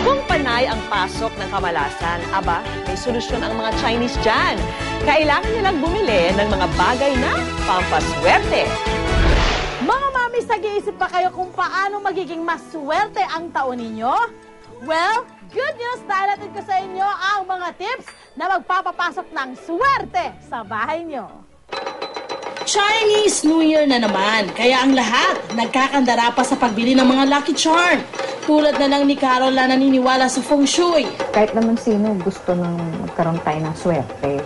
Kung panay ang pasok ng kamalasan, aba, may solusyon ang mga Chinese dyan. Kailangan nilang bumili ng mga bagay na pampaswerte. Mga mami, nag-iisip pa kayo kung paano magiging maswerte ang taon ninyo? Well, good news dahil natin ko sa inyo ang mga tips na magpapapasok ng swerte sa bahay nyo. Chinese New Year na naman, kaya ang lahat nagkakandara pa sa pagbili ng mga Lucky Charm. Tulad na lang ni Carol na naniniwala sa Feng Shui. Kahit naman sino gusto nang magkaroon tayo ng swerte.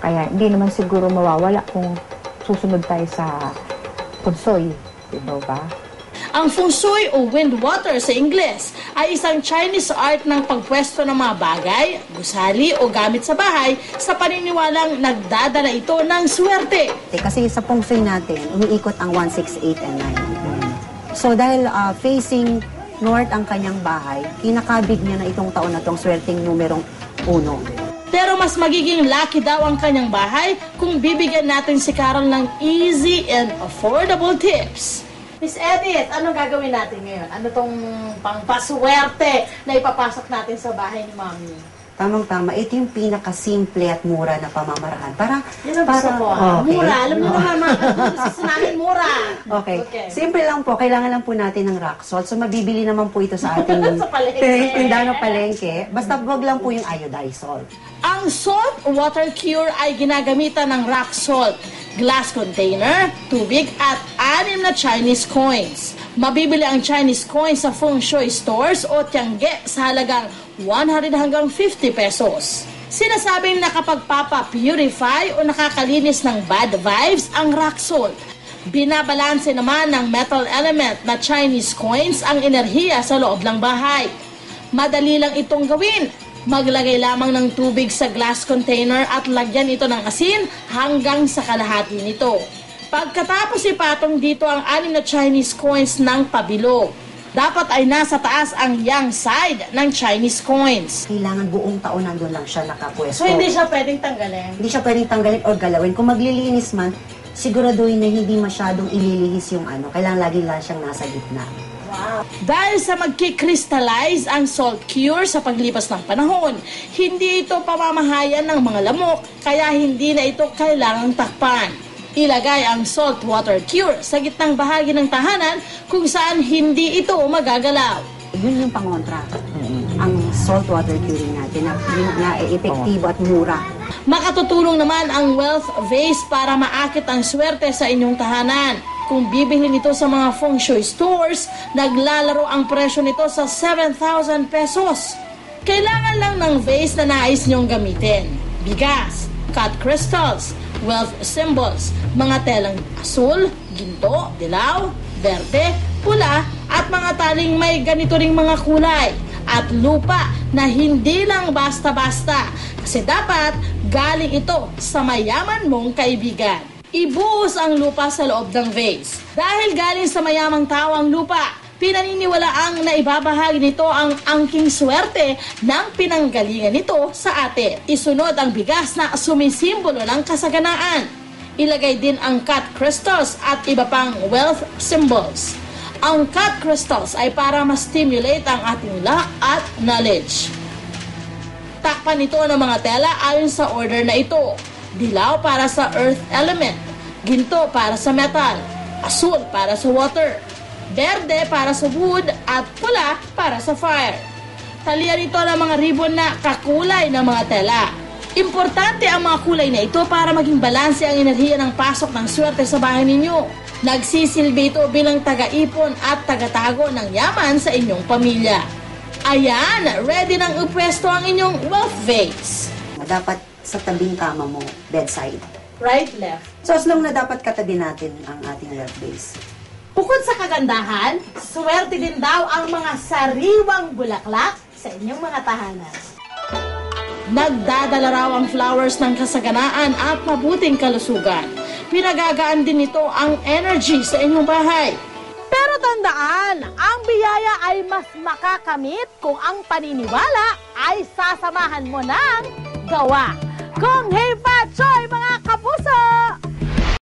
Kaya hindi naman siguro mawawala kung susunod tayo sa Feng Shui. Diba ba? Ang Feng Shui o wind water sa Ingles ay isang Chinese art ng pagpwesto ng mga bagay, gusali o gamit sa bahay sa paniniwalang nagdadala ito ng swerte. Kasi sa Feng Shui natin, umiikot ang 1, 6, 8, and 9. So dahil facing north ang kanyang bahay, kinakabig niya na itong taon na itong swerteng numerong 1. Pero mas magiging lucky daw ang kanyang bahay kung bibigyan natin si Carol ng easy and affordable tips. Miss Edith, anong gagawin natin ngayon? Ano tong pangpaswerte na ipapasok natin sa bahay ni Mami? Tamang-tama, ito yung pinakasimple at mura na pamamaraan. Yan ang gusto ko. Okay. Mura, alam niyo naman, gusto namin mura. Okay. Simple lang po, kailangan lang po natin ng rock salt. So mabibili naman po ito sa ating Sa palengke. tindahan ng palengke. Basta wag lang po yung iodized salt. Ang salt water cure ay ginagamitan ng rock salt, glass container, tubig at 6 na Chinese coins. Mabibili ang Chinese coins sa Feng Shui stores o tiangge sa halagang 100 hanggang 50 pesos. Sinasabing nakapagpapa-purify o nakakalinis ng bad vibes ang rock salt. Binabalanse naman ng metal element na Chinese coins ang enerhiya sa loob ng bahay. Madali lang itong gawin. Maglagay lamang ng tubig sa glass container at lagyan ito ng asin hanggang sa kalahati nito. Pagkatapos ipatong dito ang 6 na Chinese coins ng pabilog. Dapat ay nasa taas ang yang side ng Chinese coins. Kailangan buong taon nandun lang siya nakapwesto. So hindi siya pwedeng tanggalin? Hindi siya pwedeng tanggalin o galawin. Kung maglilinis man, siguraduhin na hindi masyadong ililihis yung ano. Kailangan lagi lang siyang nasa gitna. Wow. Dahil sa magkikrystallize ang salt cure sa paglipas ng panahon, hindi ito pamamahayan ng mga lamok, kaya hindi na ito kailangang takpan. Ilagay ang salt water cure sa gitnang bahagi ng tahanan kung saan hindi ito magagalaw. Yun yung pangontra. Ang salt water curing natin na epektibo at mura. Makatutulong naman ang wealth vase para maakit ang swerte sa inyong tahanan. Kung bibili nito sa mga Feng Shui stores, naglalaro ang presyo nito sa 7,000 pesos. Kailangan lang ng vase na nais niyong gamitin. Bigas, cut crystals, wealth symbols, mga telang asul, ginto, dilaw, berde, pula, at mga taling may ganito ring mga kulay. At lupa na hindi lang basta-basta kasi dapat galing ito sa mayaman mong kaibigan. Ibuhos ang lupa sa loob ng vase. Dahil galing sa mayamang tao ang lupa, pinaniniwalaang na ibabahagi nito ang angking swerte ng pinanggalingan nito sa atin. Isunod ang bigas na sumisimbolo ng kasaganaan. Ilagay din ang cut crystals at iba pang wealth symbols. Ang cut crystals ay para ma-stimulate ang ating luck at knowledge. Takpan ito ng mga tela ayon sa order na ito. Dilaw para sa earth element, ginto para sa metal, asul para sa water, berde para sa wood at pula para sa fire. Talian ito ng mga ribbon na kakulay ng mga tela. Importante ang mga kulay na ito para maging balanse ang enerhiya ng pasok ng swerte sa bahay ninyo. Nagsisilbi ito bilang taga-ipon at taga-tago ng yaman sa inyong pamilya. Ayan, ready nang upwesto ang inyong wealth vase. Dapat sa tabing kama mo, bedside. Right, left. So as long na dapat katabi natin ang ating wealth base. Bukod sa kagandahan, swerte din daw ang mga sariwang bulaklak sa inyong mga tahanan. Nagdadala raw ang flowers ng kasaganaan at mabuting kalusugan. Pinagagaan din nito ang energy sa inyong bahay. Pero tandaan, ang biyaya ay mas makakamit kung ang paniniwala ay sasamahan mo ng gawa. Kung hey pa choy mga kapuso!